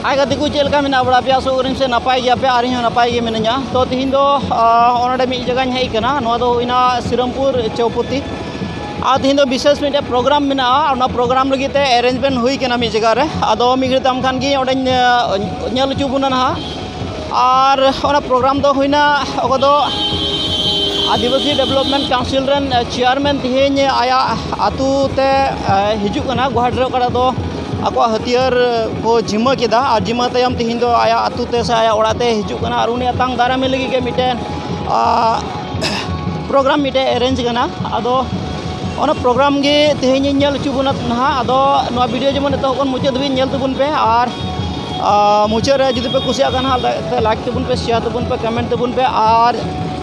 हाय गति को चलका में बड़ा पे आसो करें से नपाय गया पे आरी नपाय गे मिनया तो तीन दो ओनडे मी जगह हेई कना नोआ दो इना सिरमपुर चौपती आ तीन दो विशेष मिटे प्रोग्राम मिना और प्रोग्राम लगी ते अरेंजमेंट हुई कना मी जगह रे आदो मी गतम खान गी ओडे नेल चुबुना ना और ओना प्रोग्राम दो हुईना ओको आदिवासी डेवलपमेंट काउंसिल रन चेयरमैन तिहेन आया आतु ते हिजुक कना गुहाटी रे दो ako hatiar ko jima kida ar jima tayam tihin do aya atu te sa aya orate hijuk kana ar uni atang darame lagi ke miten program mite arrange kana ado ona program ge tihin nyel chubuna na ado no video jemon to kon muche dbi nyel tubun pe ar muche re judi pe kusia kana te like tubun pe share tubun pe comment tubun pe ar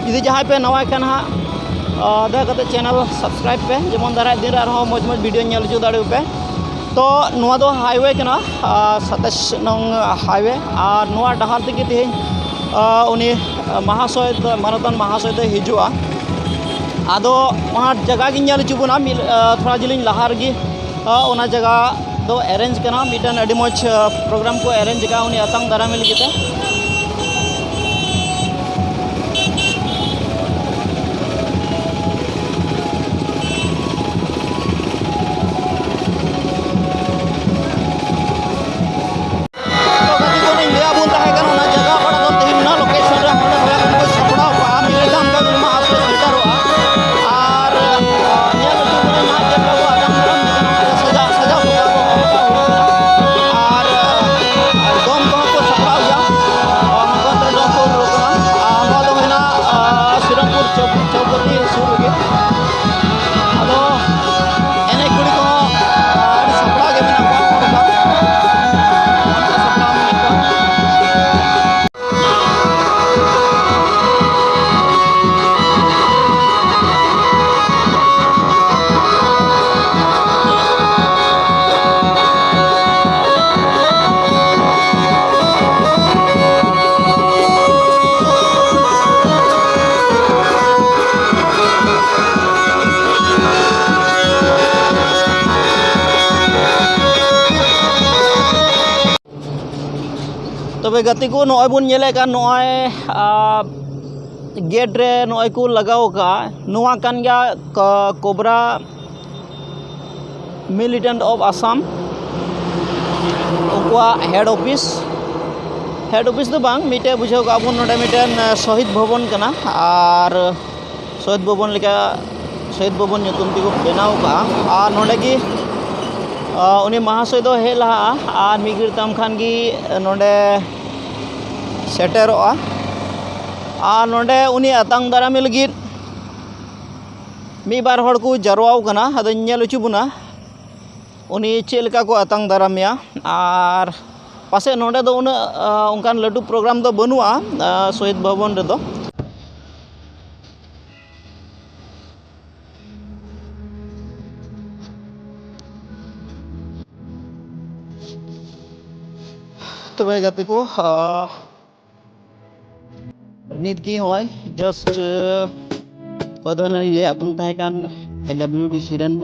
judi jahay pe nawa kana da kate channel subscribe pe jemon darai din ar ho moj video nyel chu dare pe तो नुआ दो highway कना 27 नंग highway और नुआ डहार तक तेज उनी महाशय मानतन महाशय तो हिजुआ आदो वहाँ जगह की नल चुबुना थोड़ा जिलिंग लहार गी ओना जगह दो अरेंज कना मिटन अडी मज प्रोग्राम को अरेंज का उनी अतंग दारा में लिखते तबे गति को नॉय बुन नेले का नॉय गेट रे नॉय को लगाओ का नोआ कान गया कोबरा मिलिटेंट ऑफ आसाम उनका हेड ऑफिस तो बांग मिटे बुझाव का बुन नोडे मिटेन शहीद भवन कना और शहीद भवन लेका शहीद भवन nyutum ती को बनाव का और नोडे की उनी महाशय दो हे लहा और मिगिर तम खान की नोडे सेटेरोआ और नोडे उनी अतंग दारामे लगी मी बार हड़ को जरवाव कना अदो नेल चुबुना उनी चेलका को अतंग दारामिया और पासे नोडे दो उन उनकान लड्डू प्रोग्राम दो बनुआ शहीद भवन रे दो तो भाई गति को नीत की होय जस्ट पदन ये अपन ताहे कान एलडब्ल्यूडीसी रन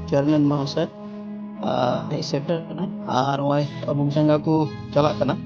चेयरमैन महाशय सेक्टर कना और होय अबुंग संगा को चला कना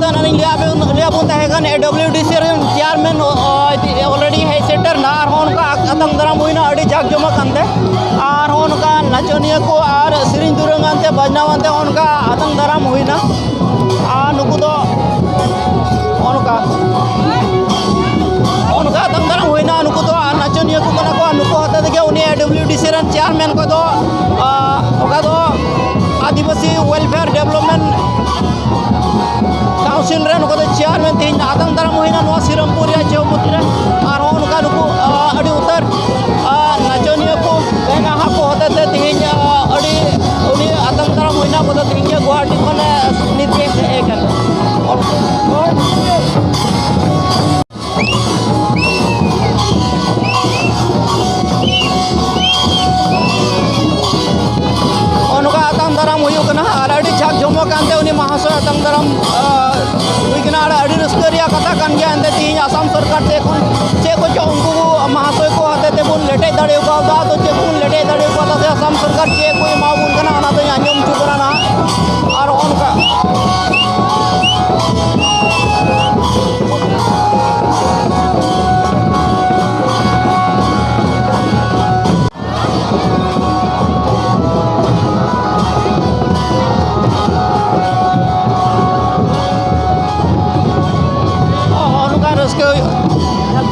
ᱠᱟᱱ ᱟᱹᱞᱤᱧ ᱞᱟᱹᱭᱟᱵᱚᱱ ᱛᱟᱦᱮᱸ ᱠᱟᱱ AWDC ᱨᱮᱱ ᱪᱮᱭᱟᱨᱢᱮᱱ ᱚᱞᱨᱮᱰᱤ ᱦᱮᱡ ᱥᱮᱴᱮᱨ ᱱᱟ ᱟᱨᱦᱚᱸ ᱚᱱᱠᱟ ᱟᱛᱟᱝ ᱫᱟᱨᱟᱢ ᱦᱩᱭᱱᱟ ᱟᱹᱰि ᱡᱟᱠ ᱡᱚᱢᱚᱠ ᱟᱱᱛᱮ ᱟᱨᱦᱚᱸ ᱚᱱᱠᱟ ᱱᱟᱪᱚᱱᱤᱭᱟᱹ ko ᱟᱨ ᱥᱮᱨᱮᱧ ᱫᱩᱨᱟᱹᱝ ᱟᱱᱛᱮ ᱵᱟᱡᱱᱟᱣ ᱟᱱᱛᱮ ᱚᱱᱠᱟ ᱟᱛᱟᱝ ᱫᱟᱨᱟᱢ ᱦᱩᱭᱱᱟ ᱟᱨ ᱱᱩᱠᱩ ᱫᱚ ᱚᱱᱠᱟ ᱟᱛᱟᱝ ᱫᱟᱨᱟᱢ ᱦᱩᱭᱱᱟ ᱱᱩᱠᱩ ᱫᱚ ᱱᱟᱪᱚᱱᱤᱭᱟᱹ ko ᱠᱟᱱᱟ ᱠᱚ ᱱᱩᱠᱩ ᱦᱚᱛᱮ ᱛᱮᱜᱮ ᱩᱱᱤ AWDC ᱨᱮᱱ ᱪᱮᱭᱟᱨᱢᱮᱱ ᱠᱚ ᱫᱚ ᱚᱠᱟ ᱫᱚ आदिवासी वेलफेयर डेवलपमेंट काउंसिल रे नुको चेयरमैन तीन आतंक दाराम होइना नोआ सिरमपुर या चौबुती रे आर उनका नुको अड़ी उत्तर नाचनिया को बेना हा को होते ते तीन अड़ी उनी आतंक दाराम होइना को तीन गुवाहाटी खने नीति एकन दाराम हुई और अड़ी झाक जमक आनते उनी महाशय आतंक दाराम हुईना अड़ी रस्करिया कथा कान गया आनते तीन आसाम सरकार ते कोन चे को जो उनको महाशय को हते ते बुन लेटे दाड़े उकादा तो चे बुन लेटे दाड़े उकादा से आसाम सरकार चे कोई माबुन कना आना तो आंजम चुकरा ना और उनका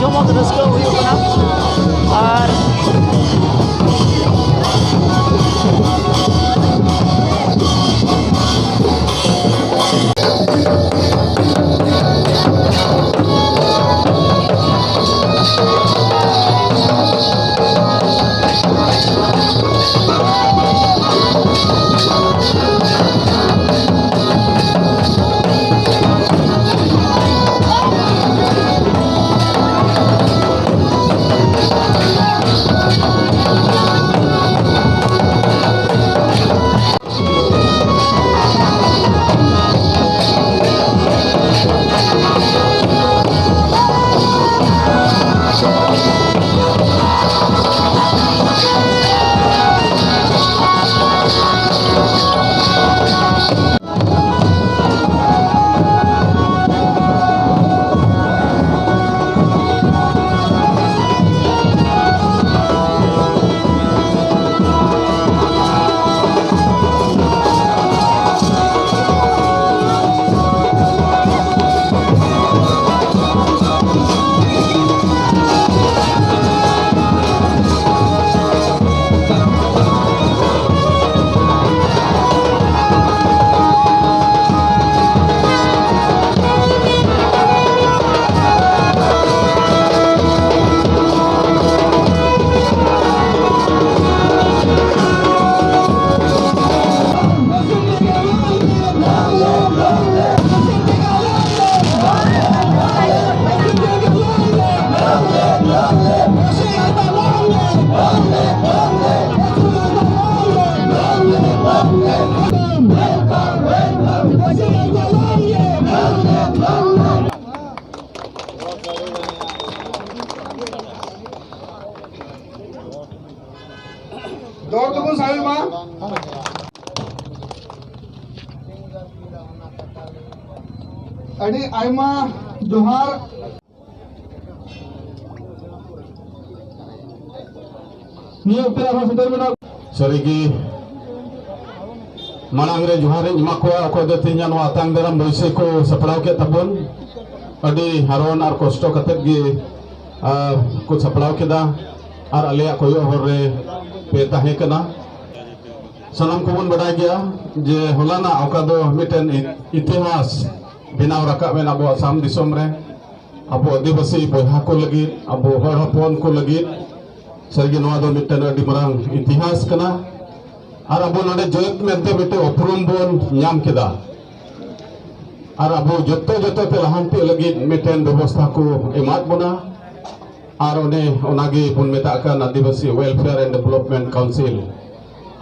जमक रस्क हुई और दौड़ तो साहिल मां अड़ी आयमा जोहार नियो पे आरो सुंदर बना सरिगी मानांग रे जोहार इमा को अको दे तिnya नो आतंग दाराम बैसे को सपड़ाव के तबन अड़ी हारोन आर कष्ट कते गे को सपड़ाव केदा आर आलिया कोयो हर रे पे ताहे कना सनम को बन बडाय गया जे होलाना अका दो मिटन इतिहास बिनाव रका बेन अबो आसाम दिसोम रे अबो आदिवासी बहा को लगी अबो हर हपन को लगी सरगी नवा दो मिटन अडी मरांग इतिहास कना आर अबो नडे जत मेते बेटे उपरुम बोन ᱧᱟᱢ केदा आर अबो जत्तो जत्तो ते लहांती लगी मिटन व्यवस्था को एमात बना आर ओने ओनागे बन मेता का आदिवासी वेलफेयर एंड डेवलपमेंट काउंसिल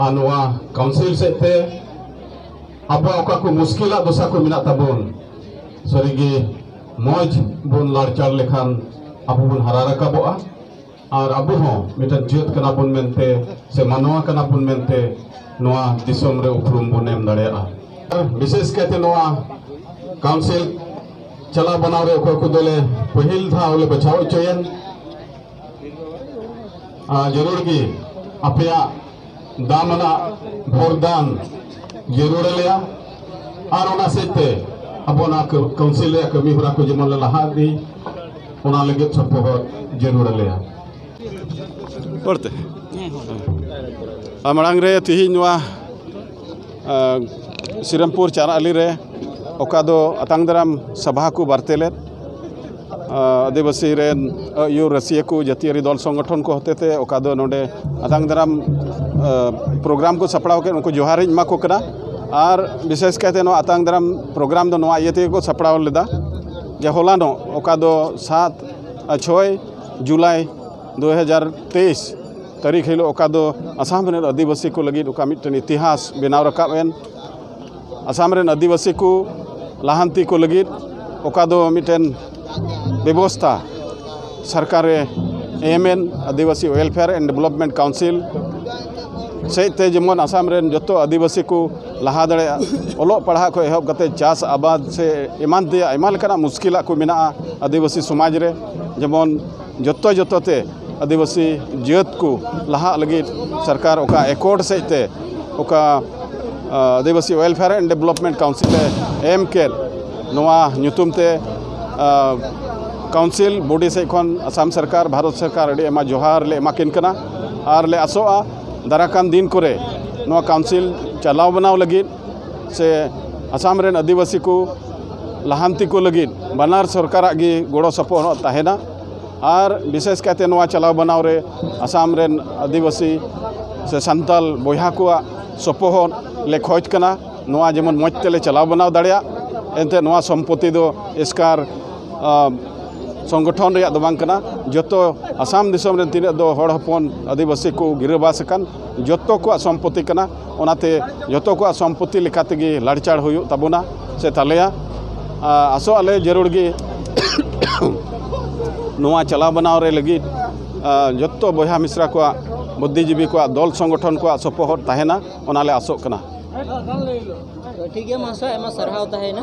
आनवा काउंसिल सेते अब अका को मुश्किला दोसा को मिना तबन सरिगे मौज बन लारचार लेखान अब बन हरा रकाबोआ और अब हो मिटन जेत कना बन मेनते से मानवा कना बन मेनते नवा दिसोम रे उपरुम बन एम दाड़ेया विशेष कहते नवा काउंसिल चला बनाव रे अखोय को दोले पहिल धाव ले बचाव चयन जरूर गी अपया दामना भोरदान जरूर लिया और ओना सेते अबोना काउंसिल रे कमी हरा को जेमन लहा दी ओना लगे सपोर्ट जरूर लिया पढ़ते मांग रे तिहिन श्रीरामपुर चाराली रे ओका दो अतांग दाराम सभा को बारतेले आदिवासी रेन यू रसिया को जातीय दल संगठन को होते थे ओका दो नोडे अतांग दाराम प्रोग्राम को सपड़ाव के उनको जोहार इमा को करा और विशेष कहते नो अतांग दाराम प्रोग्राम दो नवा इयते को सपड़ाव लेदा जे होलानो ओका दो 6 जुलाई 2023 तारीख हिलो ओका दो आसाम रे आदिवासी को लगी ओका मिटन इतिहास बनाव रकाबेन आसाम रे आदिवासी को लाहांती को लगी ओका दो मिटन व्यवस्था सरकार एमएन Adivasi welfare and development council सेते जेमन आसाम रे जतो आदिवासी को लहा दड़े ओलो पढ़ा को एहब कते चास आबाद से ईमान दे आयमा लेकाना मुश्किल को मेना आदिवासी समाज रे जेमन जतो जतोते आदिवासी जात को लहा लगी सरकार ओका एकॉर्ड सेते ओका आदिवासी वेलफेयर एंड डेवलपमेंट काउंसिल एम के नवा ᱧᱩᱛᱩᱢ ते काउंसिल बॉडी से खन आसाम सरकार भारत सरकार अड़ी एमा जोहार ले एमा किन कना और ले आसोआ दाराकान दिन करे नवा काउंसिल चलाव बनाव लगी से आसाम रेन आदिवासी को लाहांती को लगी बनार सरकार गी गोड़ो सपोर्ट ताहेना और विशेष कहते नवा चलाव बनाव रे आसाम रेन आदिवासी से संताल बोहा को सपोर्ट ले खोज कना नवा जेमन मज तेले चलाव बनाव दाड़िया एनते नवा सम्पत्ति दो एस्कार संगठन रे दो बांग कना जतो आसाम दिसम रे तिने दो हड़ हपन आदिवासी को गिरबास कन जतो को सम्पत्ति कना ओनाते जतो को सम्पत्ति लेखाते गी लाड़चाड़ हुयु तबुना से तालेया आसो आले जरूर गी नवा चला बनाव रे लगी जतो बहा मिश्रा को बुद्धिजीवी को दल संगठन को सपोर्ट ताहेना ओनाले आसो कना ठीक है मासा एमा सरहाव ताहेना